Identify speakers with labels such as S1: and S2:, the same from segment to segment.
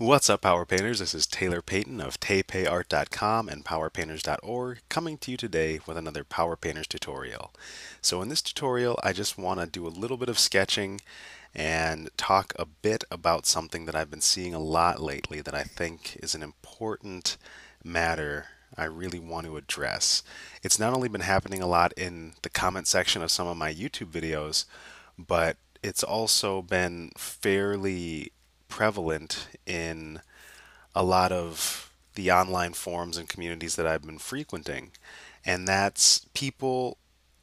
S1: What's up, Power Painters? This is Taylor Payton of taypayart.com and powerpainters.org coming to you today with another Power Painters tutorial. So in this tutorial, I just want to do a little bit of sketching and talk a bit about something that I've been seeing a lot lately that I think is an important matter I really want to address. It's not only been happening a lot in the comment section of some of my YouTube videos, but it's also been fairly prevalent in a lot of the online forums and communities that I've been frequenting. And that's people,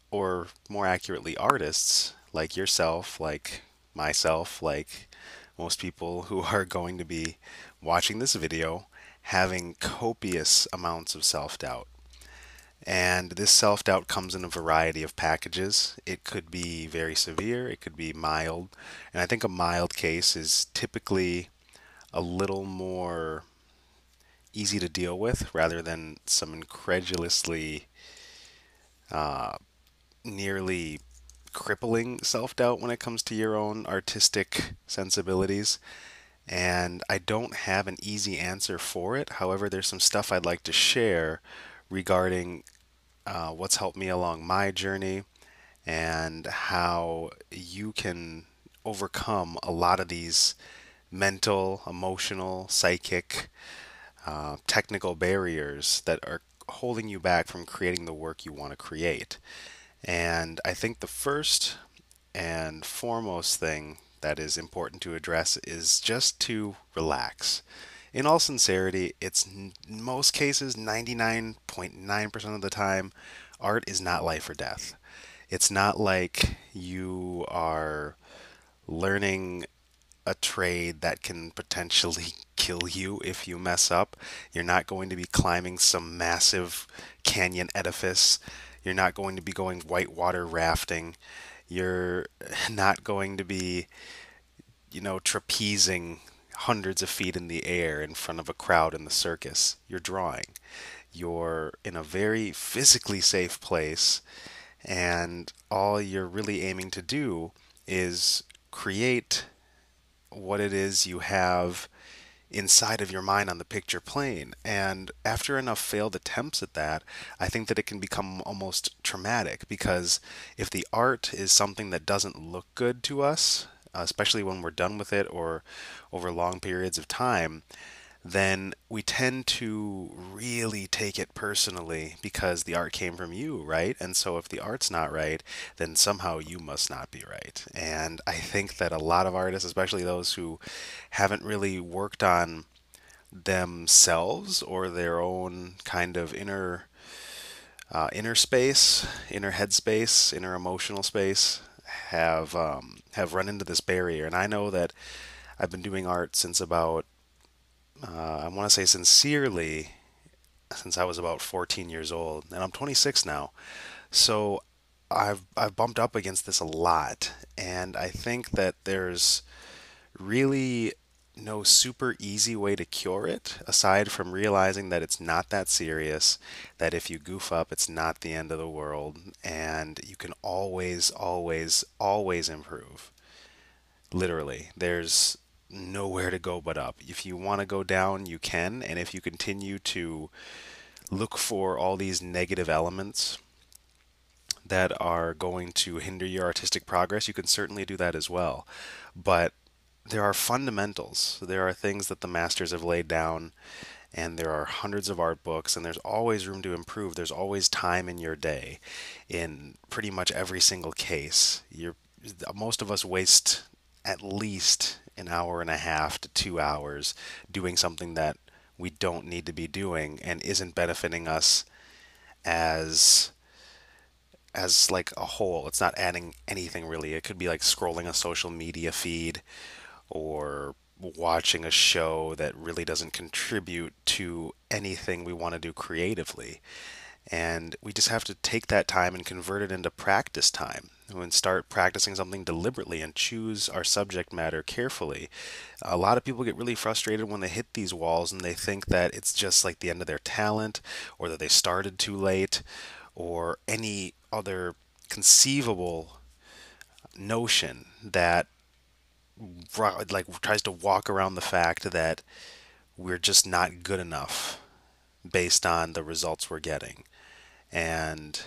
S1: or more accurately, artists like yourself, like myself, like most people who are going to be watching this video, having copious amounts of self doubt. And this self doubt comes in a variety of packages. It could be very severe, it could be mild. And I think a mild case is typically a little more easy to deal with rather than some incredulously nearly crippling self doubt when it comes to your own artistic sensibilities. And I don't have an easy answer for it. However, there's some stuff I'd like to share regarding what's helped me along my journey and how you can overcome a lot of these mental, emotional, psychic, technical barriers that are holding you back from creating the work you want to create. And I think the first and foremost thing that is important to address is just to relax. In all sincerity, it's in most cases, 99.9% of the time, art is not life or death. It's not like you are learning a trade that can potentially kill you if you mess up. You're not going to be climbing some massive canyon edifice. You're not going to be going whitewater rafting. You're not going to be, trapezing hundreds of feet in the air in front of a crowd in the circus. You're drawing. You're in a very physically safe place, and all you're really aiming to do is create what it is you have inside of your mind on the picture plane. And after enough failed attempts at that, I think that it can become almost traumatic because if the art is something that doesn't look good to us, especially when we're done with it or over long periods of time, then we tend to really take it personally because the art came from you, right? And so if the art's not right, then somehow you must not be right. And I think that a lot of artists, especially those who haven't really worked on themselves or their own kind of inner space, inner headspace, inner emotional space, have run into this barrier. And I know that I've been doing art since about I want to say sincerely since I was about 14 years old, and I'm 26 now. So I've bumped up against this a lot, and I think that there's really no super easy way to cure it aside from realizing that it's not that serious, that if you goof up, it's not the end of the world, and you can always, always, always improve. Literally, there's nowhere to go but up. If you want to go down, you can, and if you continue to look for all these negative elements that are going to hinder your artistic progress, you can certainly do that as well. But there are fundamentals. There are things that the masters have laid down, and there are hundreds of art books, and there's always room to improve. There's always time in your day. In pretty much every single case, most of us waste at least an hour and a half to 2 hours doing something that we don't need to be doing and isn't benefiting us as like a whole. It's not adding anything really. It could be like scrolling a social media feed or watching a show that really doesn't contribute to anything we want to do creatively. And we just have to take that time and convert it into practice time and start practicing something deliberately and choose our subject matter carefully. A lot of people get really frustrated when they hit these walls and they think that it's just like the end of their talent or that they started too late or any other conceivable notion that like tries to walk around the fact that we're just not good enough based on the results we're getting. And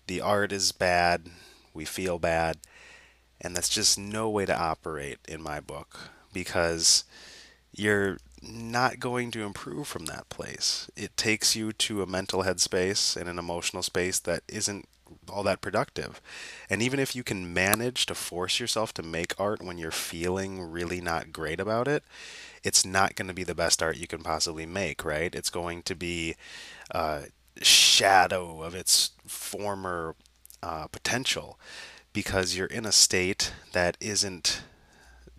S1: the art is bad, we feel bad, and that's just no way to operate in my book because you're not going to improve from that place. It takes you to a mental headspace and an emotional space that isn't all that productive. And even if you can manage to force yourself to make art when you're feeling really not great about it, it's not going to be the best art you can possibly make, right? It's going to be a shadow of its former potential because you're in a state that isn't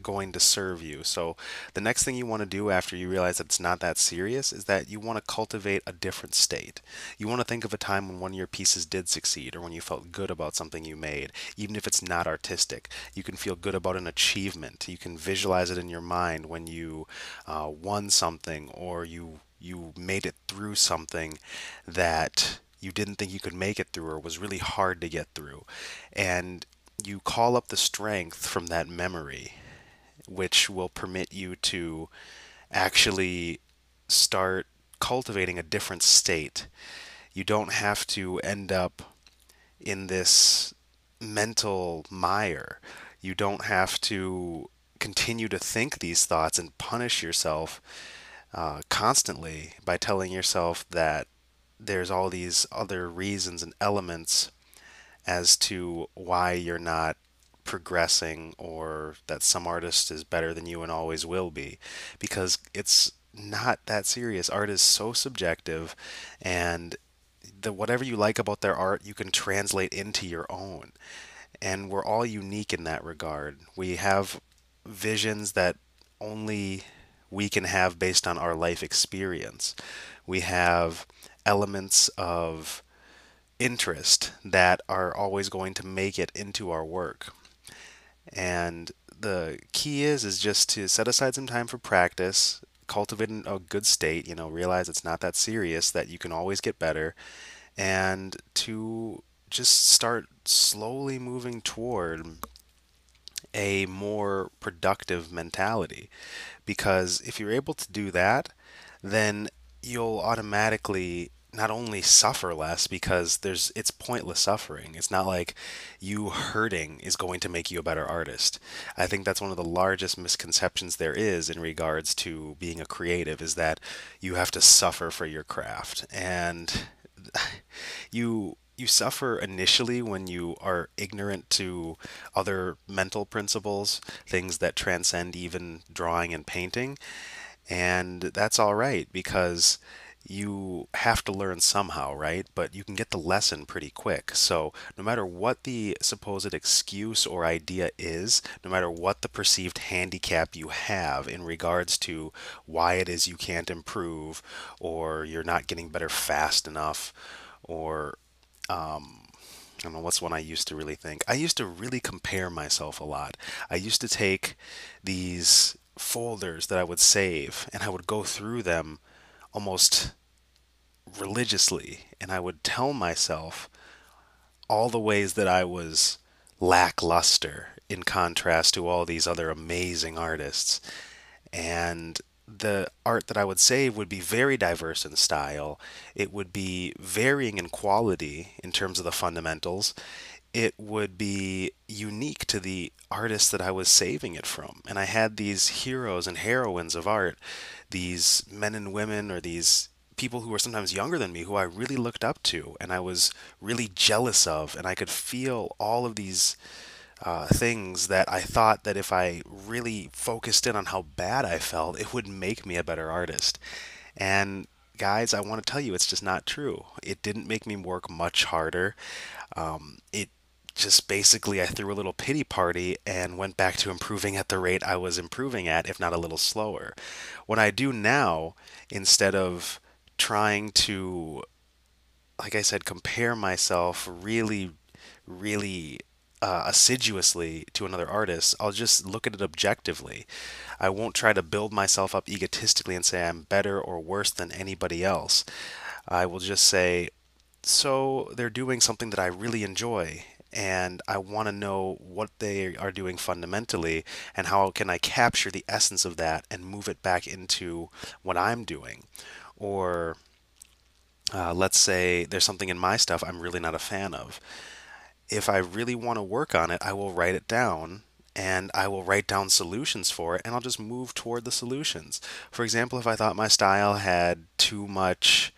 S1: going to serve you. So the next thing you want to do after you realize that it's not that serious is that you want to cultivate a different state. You want to think of a time when one of your pieces did succeed or when you felt good about something you made, even if it's not artistic. You can feel good about an achievement. You can visualize it in your mind when you won something or you made it through something that you didn't think you could make it through or was really hard to get through. And you call up the strength from that memory, which will permit you to actually start cultivating a different state. You don't have to end up in this mental mire. You don't have to continue to think these thoughts and punish yourself constantly by telling yourself that there's all these other reasons and elements as to why you're not progressing or that some artist is better than you and always will be, because it's not that serious. Art is so subjective, and the whatever you like about their art you can translate into your own, and we're all unique in that regard. We have visions that only we can have based on our life experience. We have elements of interest that are always going to make it into our work. And the key is just to set aside some time for practice, cultivate a good state, realize it's not that serious, that you can always get better, and to just start slowly moving toward a more productive mentality. Because if you're able to do that, then you'll automatically not only suffer less because it's pointless suffering. It's not like you hurting is going to make you a better artist. I think that's one of the largest misconceptions there is in regards to being a creative is that you have to suffer for your craft. And you suffer initially when you are ignorant to other mental principles, things that transcend even drawing and painting. And that's all right because you have to learn somehow, right? But you can get the lesson pretty quick. So, no matter what the supposed excuse or idea is, no matter what the perceived handicap you have in regards to why it is you can't improve, or you're not getting better fast enough, or I don't know what's one I used to really think. I used to really compare myself a lot. I used to take these folders that I would save and I would go through them almost religiously and I would tell myself all the ways that I was lackluster in contrast to all these other amazing artists. And the art that I would save would be very diverse in style. It would be varying in quality in terms of the fundamentals. It would be unique to the artist that I was saving it from. And I had these heroes and heroines of art, these men and women, or these people who were sometimes younger than me who I really looked up to and I was really jealous of. And I could feel all of these things that I thought that if I really focused in on how bad I felt, it would make me a better artist. And guys, I want to tell you, it's just not true. It didn't make me work much harder. It just basically, I threw a little pity party and went back to improving at the rate I was improving at, if not a little slower. What I do now, instead of trying to, like I said, compare myself really assiduously to another artist, I'll just look at it objectively. I won't try to build myself up egotistically and say I'm better or worse than anybody else. I will just say, so they're doing something that I really enjoy. and I want to know what they are doing fundamentally and how can I capture the essence of that and move it back into what I'm doing. Or let's say there's something in my stuff I'm really not a fan of. If I really want to work on it, I will write it down and I will write down solutions for it and I'll just move toward the solutions. For example, if I thought my style had too much,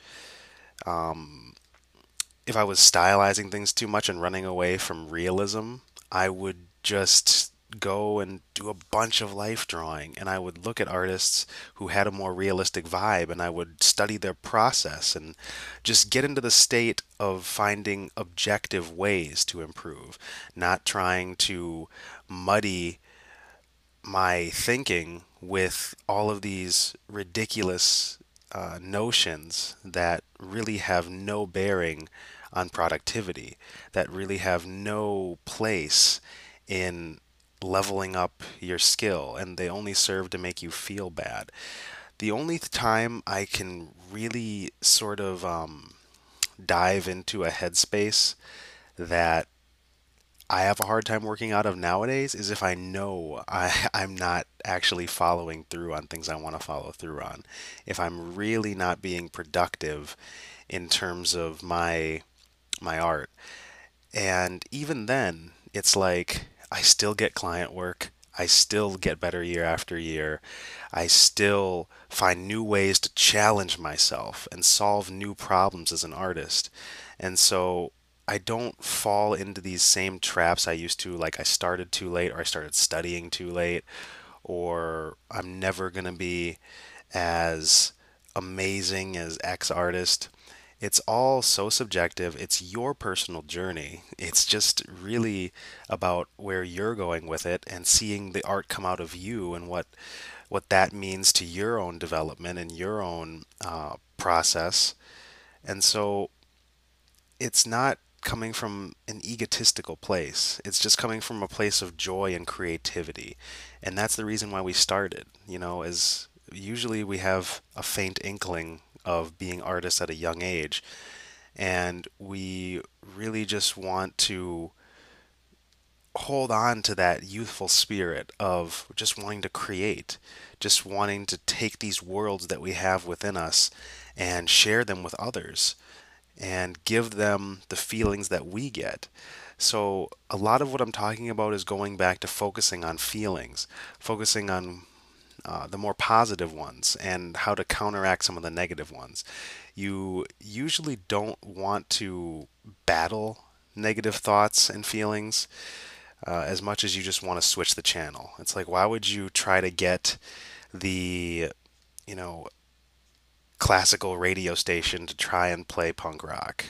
S1: if I was stylizing things too much and running away from realism, I would just go and do a bunch of life drawing and I would look at artists who had a more realistic vibe and I would study their process and just get into the state of finding objective ways to improve, not trying to muddy my thinking with all of these ridiculous notions that really have no bearing on productivity, that really have no place in leveling up your skill, and they only serve to make you feel bad. The only time I can really sort of dive into a headspace that I have a hard time working out of nowadays is if I know I'm not actually following through on things I want to follow through on. If I'm really not being productive in terms of my art. And even then, it's like I still get client work. I still get better year after year. I still find new ways to challenge myself and solve new problems as an artist. And so I don't fall into these same traps I used to, like I started too late or I started studying too late or I'm never going to be as amazing as X artist. It's all so subjective. It's your personal journey. It's just really about where you're going with it and seeing the art come out of you and what that means to your own development and your own process. And so it's not coming from an egotistical place. It's just coming from a place of joy and creativity. And that's the reason why we started, as usually we have a faint inkling of being artists at a young age. And we really just want to hold on to that youthful spirit of just wanting to create, just wanting to take these worlds that we have within us and share them with others and give them the feelings that we get. So, a lot of what I'm talking about is going back to focusing on feelings, focusing on the more positive ones and how to counteract some of the negative ones. You usually don't want to battle negative thoughts and feelings as much as you just want to switch the channel. It's like, why would you try to get the, you know, classical radio station to try and play punk rock?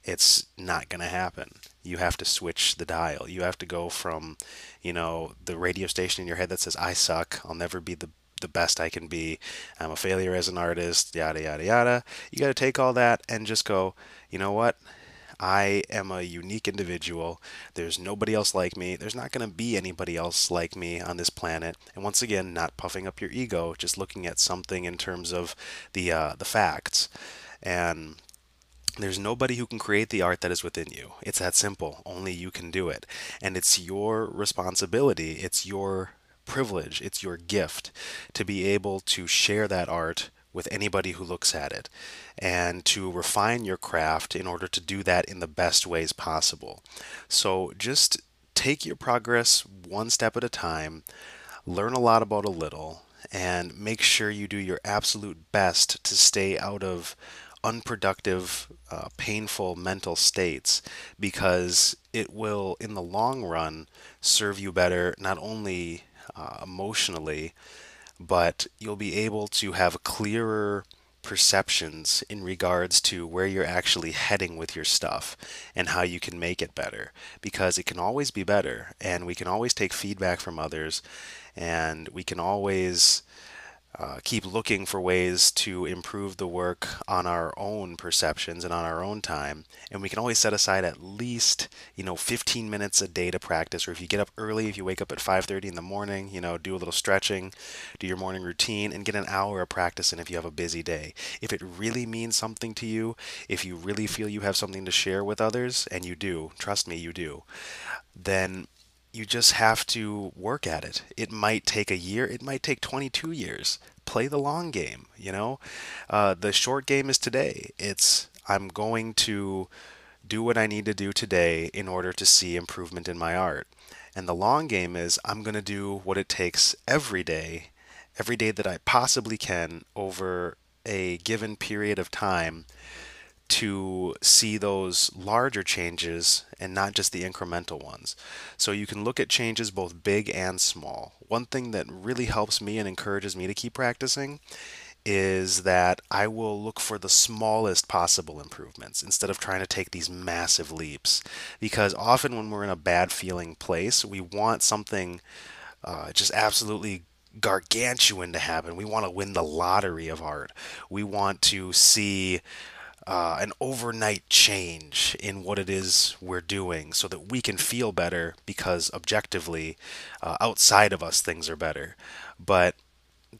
S1: It's not going to happen. You have to switch the dial. You have to go from, the radio station in your head that says, I suck, I'll never be the best I can be, I'm a failure as an artist, yada, yada, yada. You got to take all that and just go, you know what? I am a unique individual. There's nobody else like me. There's not going to be anybody else like me on this planet. And once again, not puffing up your ego, just looking at something in terms of the facts. And there's nobody who can create the art that is within you. It's that simple. Only you can do it. And it's your responsibility, it's your privilege, it's your gift to be able to share that art with anybody who looks at it and to refine your craft in order to do that in the best ways possible. So just take your progress one step at a time, learn a lot about a little, and make sure you do your absolute best to stay out of unproductive, painful mental states because it will, in the long run, serve you better not only emotionally, but you'll be able to have clearer perceptions in regards to where you're actually heading with your stuff and how you can make it better because it can always be better and we can always take feedback from others and we can always keep looking for ways to improve the work on our own perceptions and on our own time. And we can always set aside at least, 15 minutes a day to practice. Or if you get up early, if you wake up at 5:30 in the morning, do a little stretching, do your morning routine, and get an hour of practice in if you have a busy day. If it really means something to you, if you really feel you have something to share with others, and you do, trust me, you do, then you just have to work at it. It might take a year, it might take 22 years. Play the long game, you know? The short game is today. I'm going to do what I need to do today in order to see improvement in my art. And the long game is I'm going to do what it takes every day that I possibly can over a given period of time to see those larger changes and not just the incremental ones. So you can look at changes both big and small. One thing that really helps me and encourages me to keep practicing is that I will look for the smallest possible improvements instead of trying to take these massive leaps. Because often when we're in a bad feeling place, we want something just absolutely gargantuan to happen. We want to win the lottery of art. We want to see an overnight change in what it is we're doing so that we can feel better because objectively, outside of us, things are better. But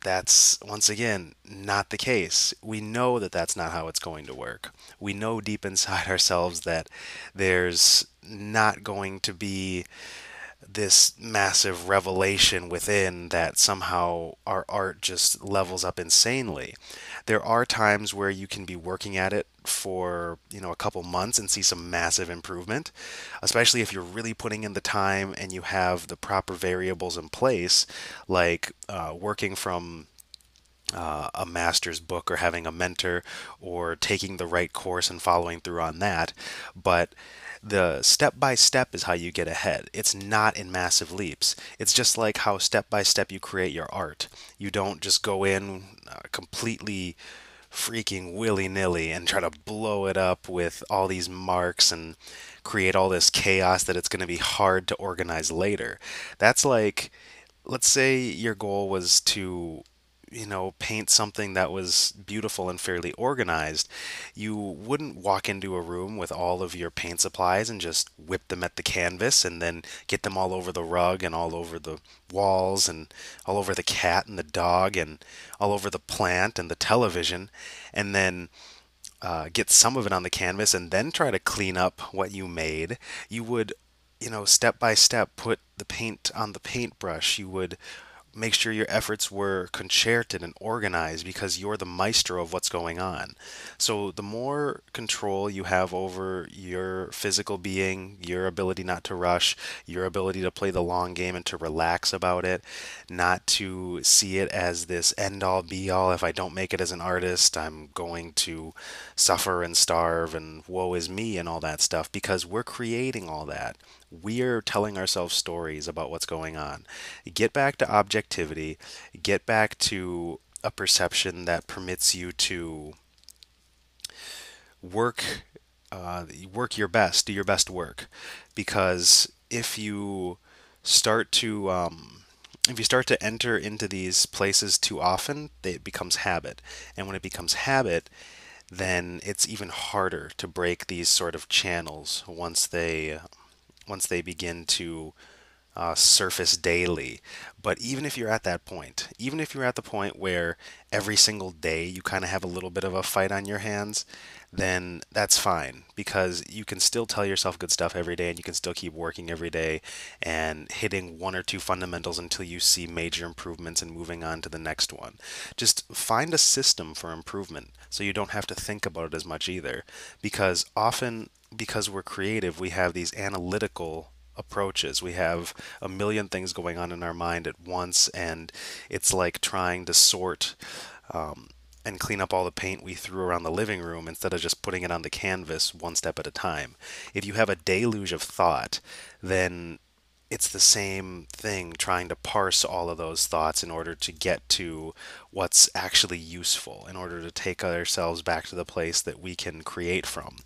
S1: that's, once again, not the case. We know that that's not how it's going to work. We know deep inside ourselves that there's not going to be this massive revelation within that somehow our art just levels up insanely. There are times where you can be working at it for, a couple months and see some massive improvement, especially if you're really putting in the time and you have the proper variables in place, like working from a master's book or having a mentor or taking the right course and following through on that. But the step by step is how you get ahead. It's not in massive leaps. It's just like how step by step you create your art. You don't just go in completely freaking willy nilly and try to blow it up with all these marks and create all this chaos that it's going to be hard to organize later. That's like, let's say your goal was to paint something that was beautiful and fairly organized. You wouldn't walk into a room with all of your paint supplies and just whip them at the canvas and then get them all over the rug and all over the walls and all over the cat and the dog and all over the plant and the television, and then get some of it on the canvas and then try to clean up what you made. You would, step by step put the paint on the paintbrush. You would make sure your efforts were concerted and organized because you're the maestro of what's going on. So the more control you have over your physical being, your ability not to rush, your ability to play the long game and to relax about it, not to see it as this end all be all. If I don't make it as an artist, I'm going to suffer and starve and woe is me and all that stuff, because we're creating all that. We're telling ourselves stories about what's going on. Get back to objectivity, get back to a perception that permits you to work work your best, do your best work. Because start to if you start to enter into these places too often, it becomes habit. And when it becomes habit, then it's even harder to break these sort of channels once they begin to surface daily. But even if you're at that point, even if you're at the point where every single day you kind of have a little bit of a fight on your hands, then that's fine, because you can still tell yourself good stuff every day and you can still keep working every day and hitting one or two fundamentals until you see major improvements and moving on to the next one. Just find a system for improvement so you don't have to think about it as much either, because often, because we're creative, we have these analytical approaches. We have a million things going on in our mind at once, and it's like trying to sort and clean up all the paint we threw around the living room instead of just putting it on the canvas one step at a time. If you have a deluge of thought, then it's the same thing trying to parse all of those thoughts in order to get to what's actually useful, in order to take ourselves back to the place that we can create from.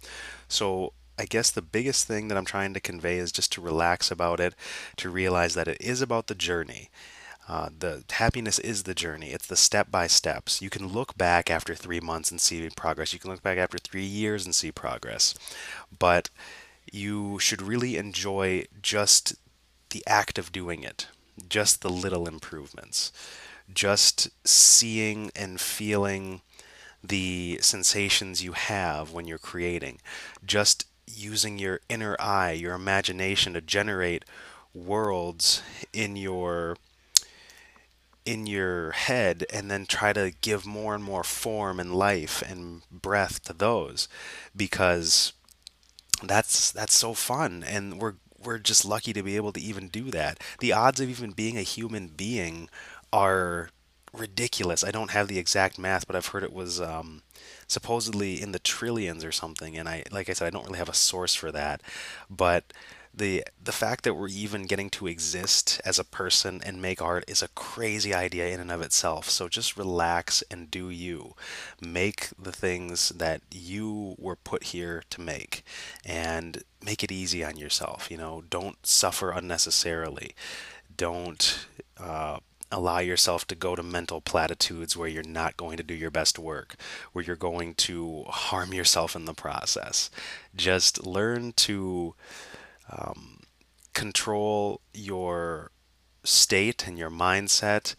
S1: So I guess the biggest thing that I'm trying to convey is just to relax about it, to realize that it is about the journey. The happiness is the journey. It's the step by steps. You can look back after 3 months and see progress. You can look back after 3 years and see progress. But you should really enjoy just the act of doing it, just the little improvements, just seeing and feeling the sensations you have when you're creating, just using your inner eye, your imagination to generate worlds in your head and then try to give more and more form and life and breath to those, because that's so fun, and we're just lucky to be able to even do that. The odds of even being a human being are ridiculous. I don't have the exact math, but I've heard it was supposedly in the trillions or something. And like I said, I don't really have a source for that, but the fact that we're even getting to exist as a person and make art is a crazy idea in and of itself. So just relax and do you. Make the things that you were put here to make, and make it easy on yourself. Don't suffer unnecessarily. Don't allow yourself to go to mental platitudes where you're not going to do your best work, where you're going to harm yourself in the process. Just learn to control your state and your mindset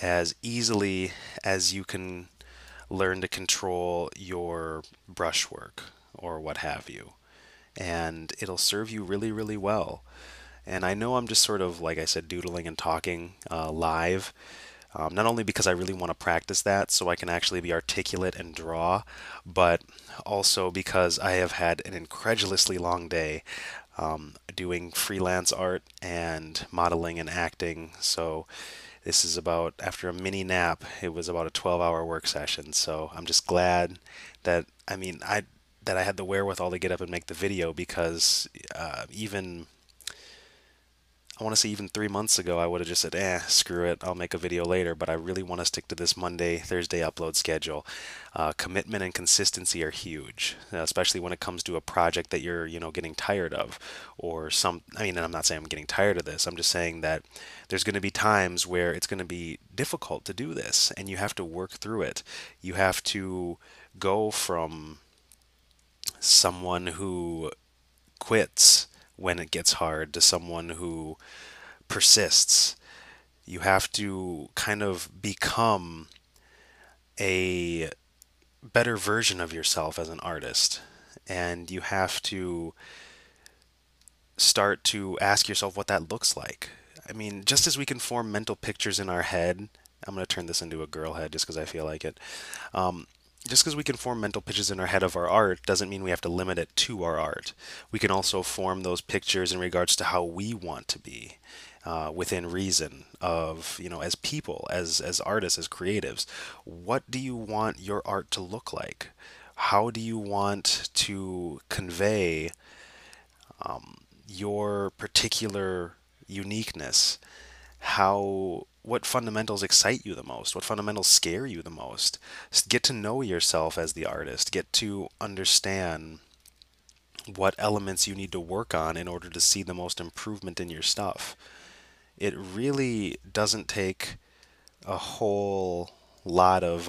S1: as easily as you can learn to control your brushwork or what have you. And it'll serve you really, really well. And I know I'm just sort of, like I said, doodling and talking live, not only because I really want to practice that so I can actually be articulate and draw, but also because I have had an incredulously long day doing freelance art and modeling and acting. So this is about, after a mini nap, it was about a 12-hour work session. So I'm just glad that, that I had the wherewithal to get up and make the video, because even I want to say even 3 months ago, I would have just said, screw it, I'll make a video later. But I really want to stick to this Monday, Thursday upload schedule. Commitment and consistency are huge, especially when it comes to a project that you're, getting tired of, or and I'm not saying I'm getting tired of this. I'm just saying that there's going to be times where it's going to be difficult to do this, and you have to work through it. You have to go from someone who quits when it gets hard to someone who persists. You have to kind of become a better version of yourself as an artist. And you have to start to ask yourself what that looks like. Just as we can form mental pictures in our head, I'm going to turn this into a girl head just because I feel like it. Um, just because we can form mental pictures in our head of our art doesn't mean we have to limit it to our art. We can also form those pictures in regards to how we want to be, within reason of, as people, as artists, as creatives. What do you want your art to look like? How do you want to convey your particular uniqueness? What fundamentals excite you the most? What fundamentals scare you the most? Get to know yourself as the artist. Get to understand what elements you need to work on in order to see the most improvement in your stuff. It really doesn't take a whole lot of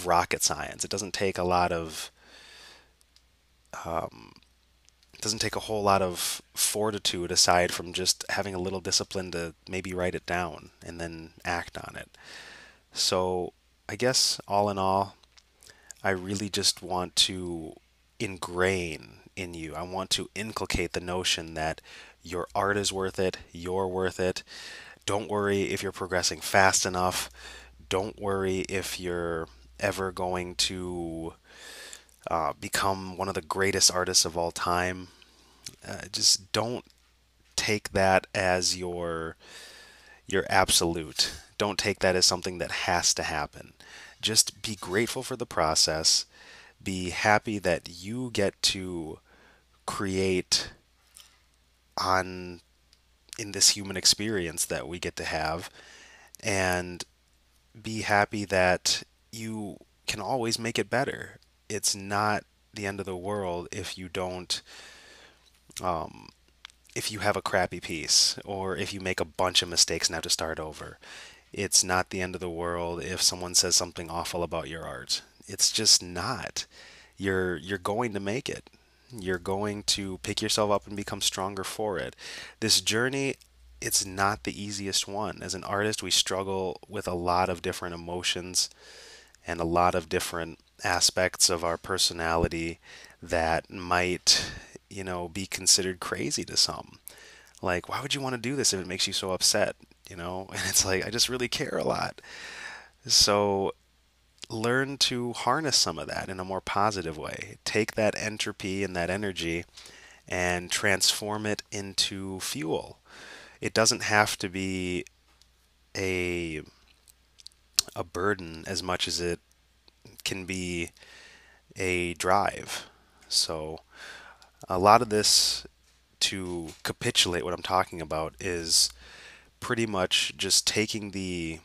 S1: rocket science. It doesn't take a whole lot of fortitude aside from just having a little discipline to maybe write it down and then act on it. So I guess all in all, I really just want to ingrain in you. I want to inculcate the notion that your art is worth it, you're worth it. Don't worry if you're progressing fast enough. Don't worry if you're ever going to become one of the greatest artists of all time. Just don't take that as your absolute. Don't take that as something that has to happen. Just be grateful for the process. Be happy that you get to create on in this human experience that we get to have, and be happy that you can always make it better. It's not the end of the world if you don't if you have a crappy piece or if you make a bunch of mistakes and have to start over. It's not the end of the world if someone says something awful about your art. It's just not. You're going to make it. You're going to pick yourself up and become stronger for it. This journey, it's not the easiest one. As an artist, we struggle with a lot of different emotions and a lot of different aspects of our personality that might, be considered crazy to some. Like, why would you want to do this if it makes you so upset? And it's like, I just really care a lot. So learn to harness some of that in a more positive way. Take that entropy and that energy and transform it into fuel. It doesn't have to be a a burden as much as it can be a drive. So a lot of this, to capitulate what I'm talking about, is pretty much just taking the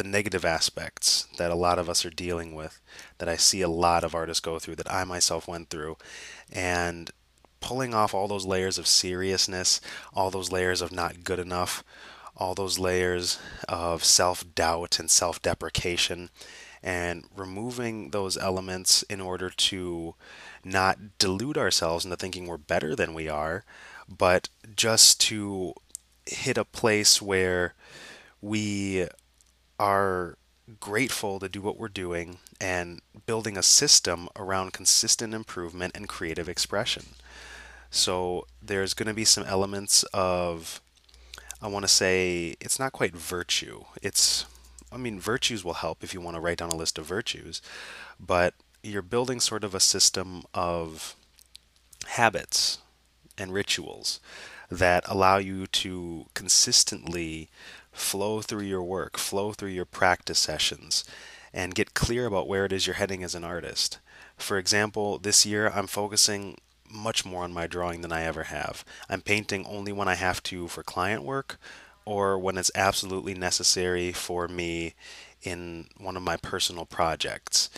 S1: negative aspects that a lot of us are dealing with, that I see a lot of artists go through, that I myself went through, and pulling off all those layers of seriousness, all those layers of not good enough, all those layers of self doubt and self deprecation, and removing those elements in order to not delude ourselves into thinking we're better than we are, but just to hit a place where we are grateful to do what we're doing and building a system around consistent improvement and creative expression. So there's going to be some elements of, I want to say, it's not quite virtue. I mean, virtues will help if you want to write down a list of virtues, but you're building sort of a system of habits and rituals that allow you to consistently flow through your work, flow through your practice sessions, and get clear about where it is you're heading as an artist. For example, this year I'm focusing much more on my drawing than I ever have. I'm painting only when I have to for client work or when it's absolutely necessary for me in one of my personal projects.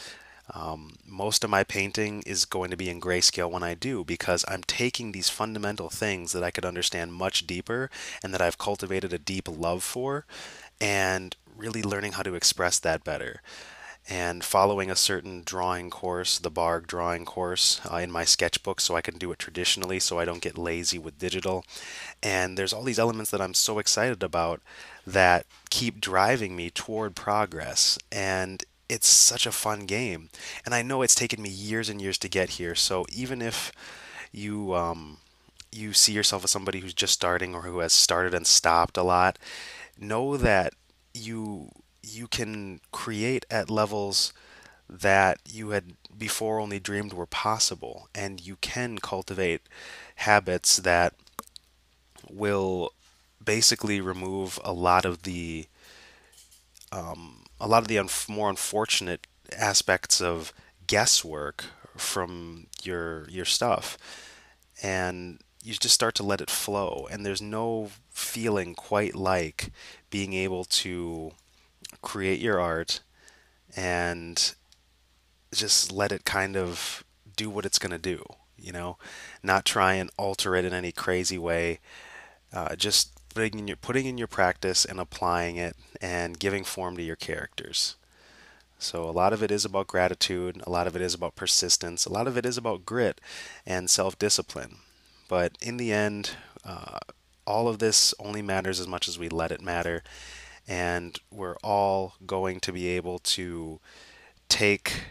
S1: Most of my painting is going to be in grayscale when I do, because I'm taking these fundamental things that I could understand much deeper and that I've cultivated a deep love for, and really learning how to express that better. And following a certain drawing course, the Barg drawing course, in my sketchbook, so I can do it traditionally so I don't get lazy with digital. And there's all these elements that I'm so excited about that keep driving me toward progress. And it's such a fun game. And I know it's taken me years and years to get here. So even if you see yourself as somebody who's just starting or who has started and stopped a lot, know that you can create at levels that you had before only dreamed were possible, and you can cultivate habits that will basically remove a lot of the more unfortunate aspects of guesswork from your stuff, and you just start to let it flow. And there's no feeling quite like being able to create your art and just let it kind of do what it's going to do, not try and alter it in any crazy way. Just putting in your practice and applying it and giving form to your characters. So a lot of it is about gratitude, a lot of it is about persistence, a lot of it is about grit and self-discipline. But in the end, uh, all of this only matters as much as we let it matter, and we're all going to be able to take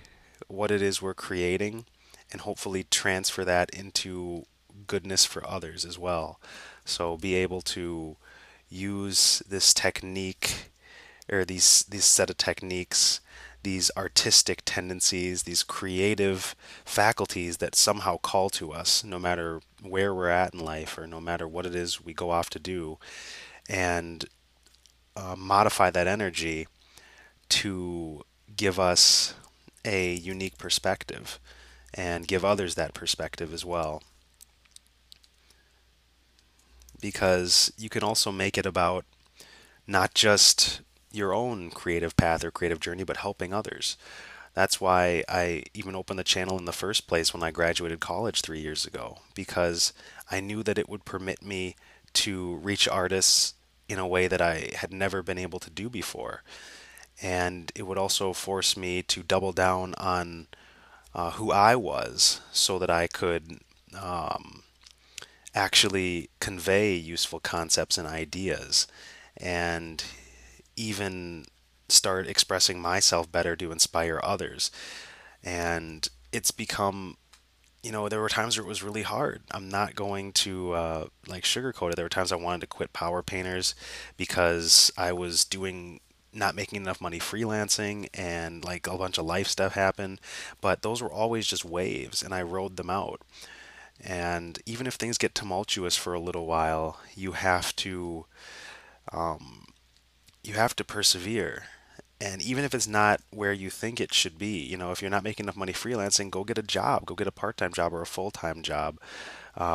S1: what it is we're creating and hopefully transfer that into goodness for others as well. So be able to use this technique, or these set of techniques, these artistic tendencies, these creative faculties that somehow call to us, no matter where we're at in life or no matter what it is we go off to do, and modify that energy to give us a unique perspective and give others that perspective as well. Because you can also make it about not just your own creative path or creative journey, but helping others. That's why I even opened the channel in the first place when I graduated college 3 years ago, because I knew that it would permit me to reach artists in a way that I had never been able to do before. And it would also force me to double down on who I was so that I could actually convey useful concepts and ideas and even start expressing myself better to inspire others. And it's become, there were times where it was really hard. I'm not going to like sugarcoat it. There were times I wanted to quit Power Painters because I was doing not making enough money freelancing, and like a bunch of life stuff happened. But those were always just waves, and I rode them out. And even if things get tumultuous for a little while, you have to persevere. And even if it's not where you think it should be, if you're not making enough money freelancing, go get a job, go get a part-time job or a full-time job.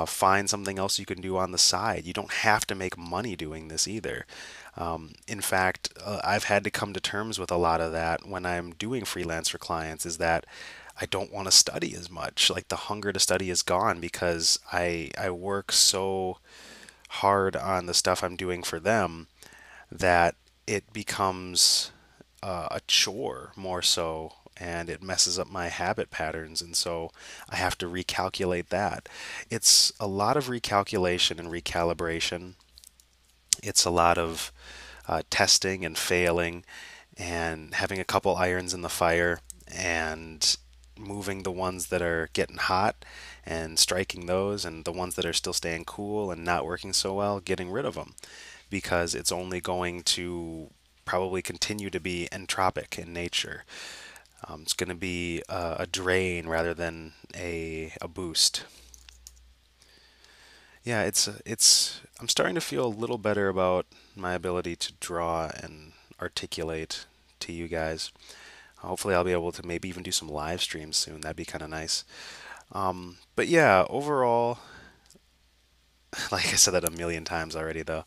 S1: Find something else you can do on the side. You don't have to make money doing this either. In fact, I've had to come to terms with a lot of that when I'm doing freelance for clients, is that I don't want to study as much. Like the hunger to study is gone because I work so hard on the stuff I'm doing for them that it becomes a chore more so, and it messes up my habit patterns, and so I have to recalculate that. It's a lot of recalculation and recalibration. It's a lot of testing and failing and having a couple irons in the fire and moving the ones that are getting hot and striking those, and the ones that are still staying cool and not working so well, getting rid of them, because it's only going to probably continue to be entropic in nature. It's going to be a drain rather than a boost. Yeah, I'm starting to feel a little better about my ability to draw and articulate to you guys. Hopefully, I'll be able to maybe even do some live streams soon. That'd be kind of nice. But yeah, overall, like I said that a million times already, though.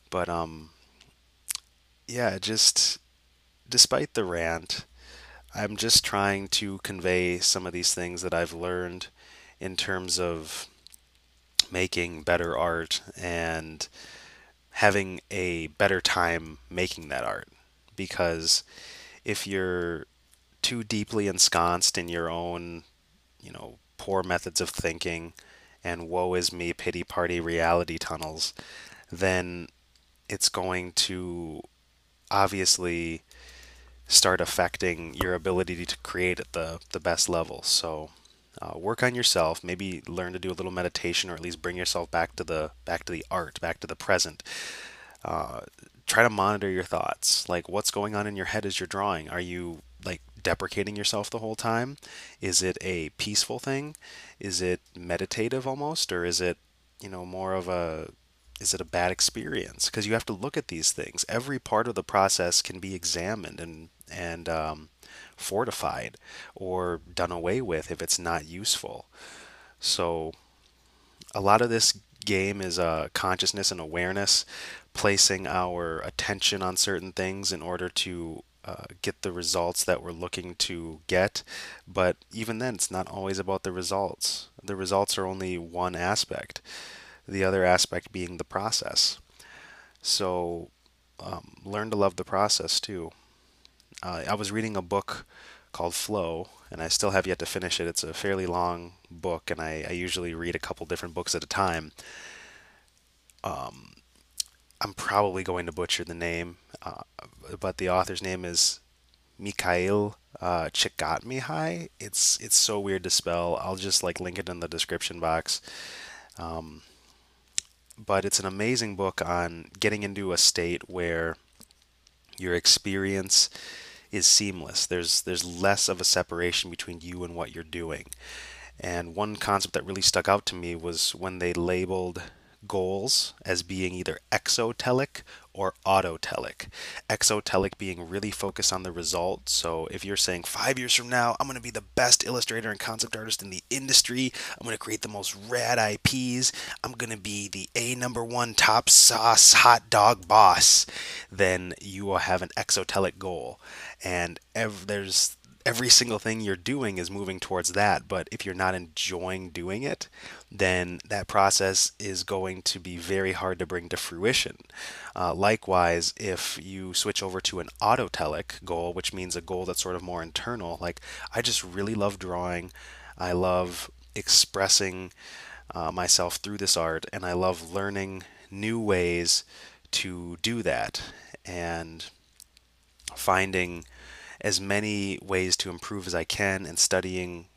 S1: But yeah, just despite the rant, I'm just trying to convey some of these things that I've learned in terms of making better art and having a better time making that art. Because if you're too deeply ensconced in your own, poor methods of thinking and woe is me, pity party reality tunnels, then it's going to obviously start affecting your ability to create at the best level. So work on yourself. Maybe learn to do a little meditation, or at least bring yourself back to the art, back to the present. Uh, Try to monitor your thoughts. Like, what's going on in your head as you're drawing? Are you like deprecating yourself the whole time? Is it a peaceful thing? Is it meditative almost, or is it, more of a is it a bad experience? Because you have to look at these things. Every part of the process can be examined and fortified or done away with if it's not useful. So a lot of this game is consciousness and awareness, placing our attention on certain things in order to get the results that we're looking to get. But even then, it's not always about the results. The results are only one aspect, the other aspect being the process. So learn to love the process too. I was reading a book called Flow, and I still have yet to finish it. It's a fairly long book, and I usually read a couple different books at a time. I'm probably going to butcher the name, but the author's name is Mikhail Csikszentmihalyi. It's so weird to spell. I'll just like link it in the description box. But it's an amazing book on getting into a state where your experience is seamless. There's less of a separation between you and what you're doing. And one concept that really stuck out to me was when they labeled goals as being either exotelic or autotelic. Exotelic being really focused on the result. So if you're saying 5 years from now, I'm going to be the best illustrator and concept artist in the industry, I'm going to create the most rad IPs, I'm going to be the number one top sauce hot dog boss, then you will have an exotelic goal. And there's every single thing you're doing is moving towards that. But if you're not enjoying doing it, then that process is going to be very hard to bring to fruition. Likewise, if you switch over to an autotelic goal, which means a goal that's sort of more internal, like I just really love drawing, I love expressing myself through this art, and I love learning new ways to do that and finding as many ways to improve as I can and studying,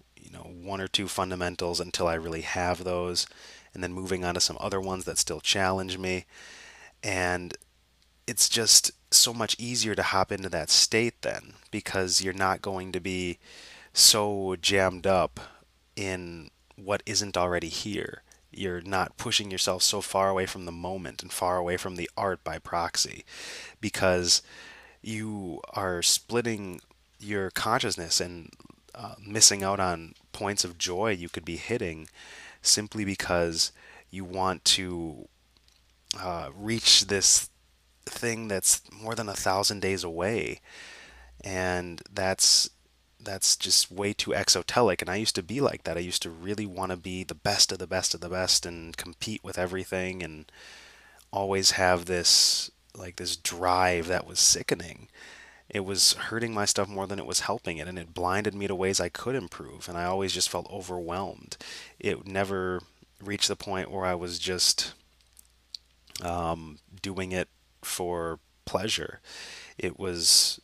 S1: one or two fundamentals until I really have those, and then moving on to some other ones that still challenge me. And it's just so much easier to hop into that state then because you're not going to be so jammed up in what isn't already here. You're not pushing yourself so far away from the moment and far away from the art by proxy because you are splitting your consciousness and missing out on points of joy you could be hitting simply because you want to reach this thing that's more than 1,000 days away, and that's just way too exotelic. And I used to be like that. I used to really want to be the best of the best of the best and compete with everything and always have this drive that was sickening. It was hurting my stuff more than it was helping it, and it blinded me to ways I could improve, and I always just felt overwhelmed. It never reached the point where I was just doing it for pleasure. It was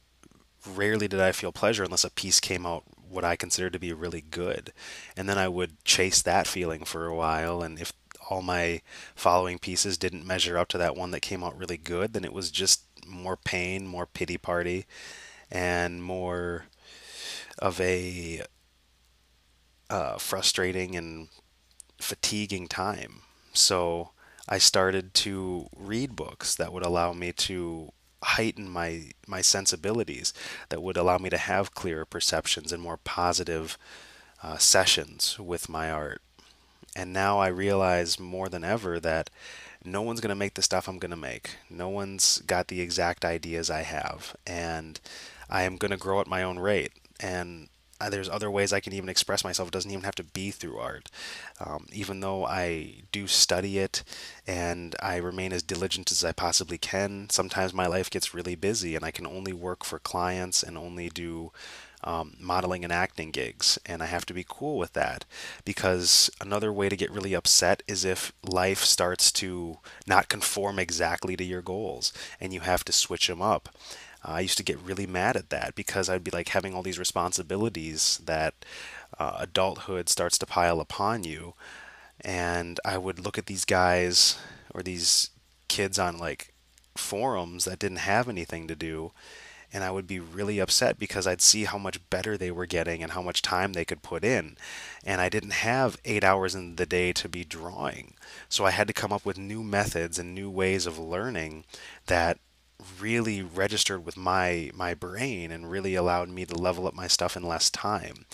S1: rarely did I feel pleasure unless a piece came out what I considered to be really good. And then I would chase that feeling for a while, and if all my following pieces didn't measure up to that one that came out really good, then it was just more pain, more pity party, and more of a frustrating and fatiguing time. So I started to read books that would allow me to heighten my sensibilities, that would allow me to have clearer perceptions and more positive sessions with my art. And now I realize more than ever that no one's going to make the stuff I'm going to make. No one's got the exact ideas I have. And I am going to grow at my own rate. And there's other ways I can even express myself. It doesn't even have to be through art. Even though I do study it and I remain as diligent as I possibly can, sometimes my life gets really busy and I can only work for clients and only do modeling and acting gigs. And I have to be cool with that because another way to get really upset is if life starts to not conform exactly to your goals and you have to switch them up. I used to get really mad at that because I'd be like having all these responsibilities that adulthood starts to pile upon you. And I would look at these guys or these kids on like forums that didn't have anything to do, and I would be really upset because I'd see how much better they were getting and how much time they could put in. And I didn't have 8 hours in the day to be drawing. So I had to come up with new methods and new ways of learning that really registered with my brain and really allowed me to level up my stuff in less time.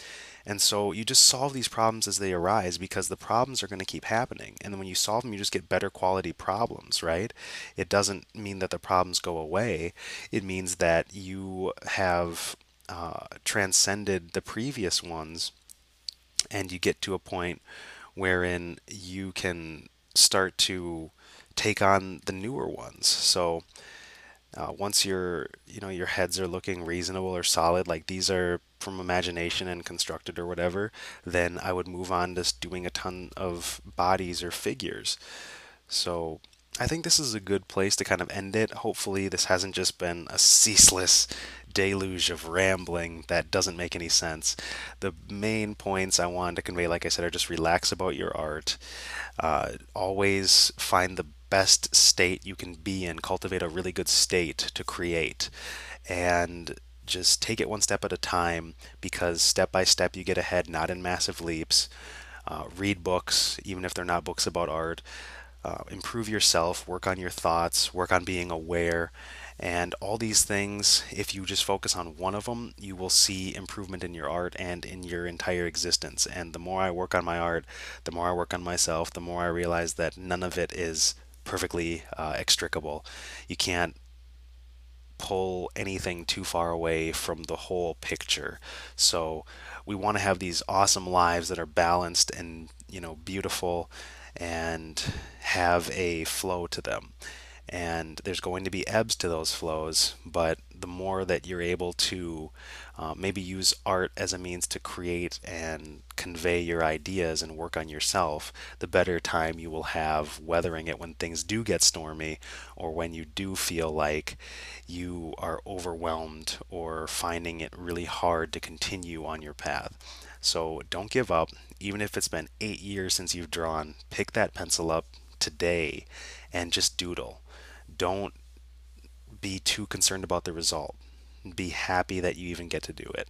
S1: And so you just solve these problems as they arise because the problems are going to keep happening. And then when you solve them, you just get better quality problems, right? It doesn't mean that the problems go away. It means that you have transcended the previous ones and you get to a point wherein you can start to take on the newer ones. So once your heads are looking reasonable or solid, like these are from imagination and constructed or whatever, then I would move on to doing a ton of bodies or figures. So I think this is a good place to kind of end it. Hopefully, this hasn't just been a ceaseless deluge of rambling that doesn't make any sense. The main points I wanted to convey, like I said, are just relax about your art. Always find the best state you can be in, cultivate a really good state to create, and just take it one step at a time because step by step you get ahead, not in massive leaps. Read books, even if they're not books about art. Improve yourself, work on your thoughts, work on being aware. And all these things, if you just focus on one of them, you will see improvement in your art and in your entire existence. And the more I work on my art, the more I work on myself, the more I realize that none of it is perfectly extricable. You can't pull anything too far away from the whole picture. So we want to have these awesome lives that are balanced and, beautiful and have a flow to them. And there's going to be ebbs to those flows, but the more that you're able to maybe use art as a means to create and convey your ideas and work on yourself, the better time you will have weathering it when things do get stormy, or when you do feel like you are overwhelmed or finding it really hard to continue on your path. So don't give up. Even if it's been 8 years since you've drawn, pick that pencil up today and just doodle. Don't be too concerned about the result. Be happy that you even get to do it.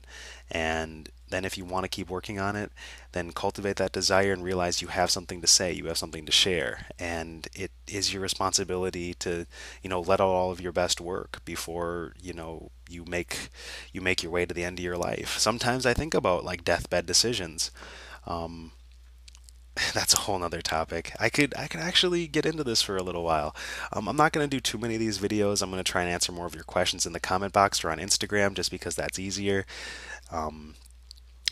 S1: And then if you want to keep working on it, then cultivate that desire and realize you have something to say, you have something to share. And it is your responsibility to, let out all of your best work before, you make your way to the end of your life. Sometimes I think about like deathbed decisions. Um, that's a whole nother topic. I could actually get into this for a little while. I'm not going to do too many of these videos. I'm going to try and answer more of your questions in the comment box or on Instagram, just because that's easier. Um,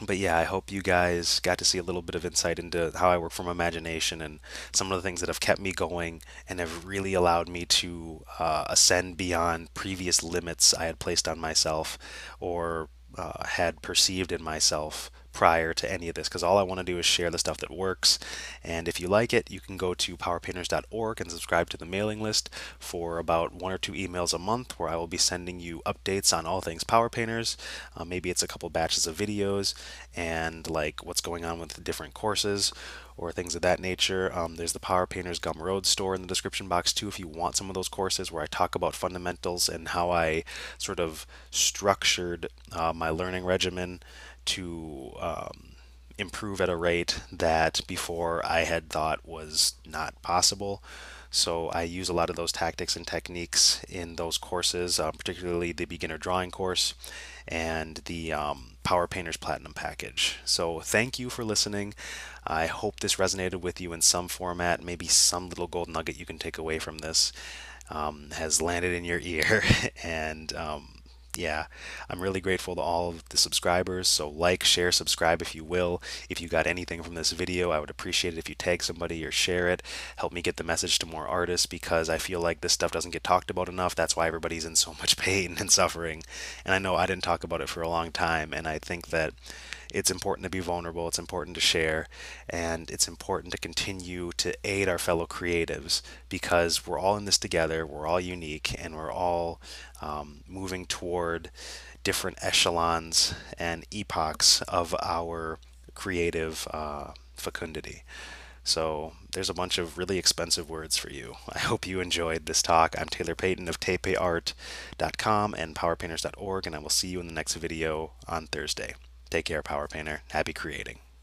S1: but yeah, I hope you guys got to see a little bit of insight into how I work from imagination and some of the things that have kept me going and have really allowed me to ascend beyond previous limits I had placed on myself, or had perceived in myself prior to any of this, because all I want to do is share the stuff that works. And if you like it, you can go to powerpainters.org and subscribe to the mailing list for about 1 or 2 emails a month, where I will be sending you updates on all things Power Painters. Maybe it's a couple batches of videos and like what's going on with the different courses or things of that nature. There's the Power Painters Gumroad store in the description box too, if you want some of those courses where I talk about fundamentals and how I sort of structured my learning regimen to improve at a rate that before I had thought was not possible. So I use a lot of those tactics and techniques in those courses, particularly the beginner drawing course and the Power Painters Platinum package. So thank you for listening. I hope this resonated with you in some format. Maybe some little gold nugget you can take away from this has landed in your ear. And yeah, I'm really grateful to all of the subscribers. So like, share, subscribe if you will. If you got anything from this video, I would appreciate it if you tag somebody or share it. Help me get the message to more artists, because I feel like this stuff doesn't get talked about enough. That's why everybody's in so much pain and suffering. And I know I didn't talk about it for a long time, and I think that it's important to be vulnerable, it's important to share, and it's important to continue to aid our fellow creatives, because we're all in this together, we're all unique, and we're all moving toward different echelons and epochs of our creative fecundity. So there's a bunch of really expensive words for you. I hope you enjoyed this talk. I'm Taylor Payton of tapeart.com and powerpainters.org, and I will see you in the next video on Thursday. Take care, Power Painter. Happy creating.